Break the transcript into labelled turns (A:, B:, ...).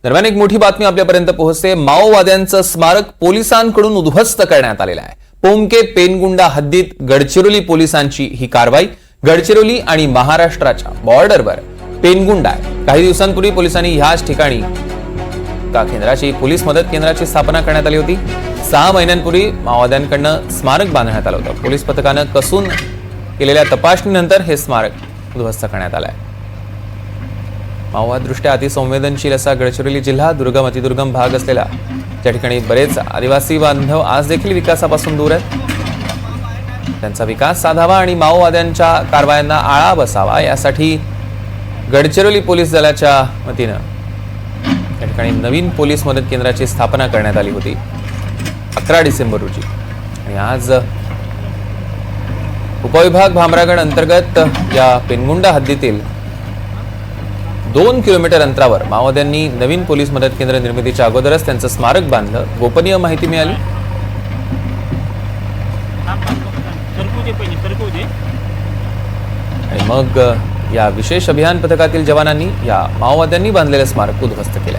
A: दरम्यान एक मोठी बातमी आपल्यापर्यंत पोहोचते। माओवाद्यांचं स्मारक पोलिसांकडून उद्ध्वस्त करण्यात आलेलं आहे। पोमके पेनगुंडा हद्दीत गडचिरोली पोलिसांची ही कारवाई। गडचिरोली आणि महाराष्ट्राच्या बॉर्डरवर पेनगुंडा आहे। काही दिवसांपूर्वी पोलिसांनी ह्याच ठिकाणी केंद्राची पोलीस मदत केंद्राची स्थापना करण्यात आली होती। 6 महिन्यांपूर्वी माओवाद्यांकडून स्मारक बांधण्यात आलं होतं। पोलीस पथकानं कसून केलेल्या तपासणीनंतर हे स्मारक उद्ध्वस्त करण्यात आलं आहे। माओवाददृष्ट्या अतिसंवेदनशील असा गडचिरोली जिल्हा दुर्गम अतिदुर्गम भाग असलेला त्या ठिकाणी बरेच आदिवासी बांधव आज देखील विकासापासून दूर आहेत। त्यांचा विकास साधावा आणि माओवाद्यांच्या कारवायांना आळा बसावा यासाठी गडचिरोली पोलीस दलाच्या वतीनं त्या ठिकाणी नवीन पोलीस मदत केंद्राची स्थापना करण्यात आली होती 11 डिसेंबर रोजी। आणि आज उपविभाग भामरागड अंतर्गत या पेनगुंडा हद्दीतील 2 किलोमीटर अंतरावर माओवाद्यांनी नवीन पोलीस मदत केंद्र निर्मितीच्या अगोदरच त्यांचं स्मारक बांधलं। गोपनीय माहिती मिळाली आणि मग या विशेष अभियान पथकातील जवानांनी या माओवाद्यांनी बांधलेलं स्मारक उद्ध्वस्त केलं।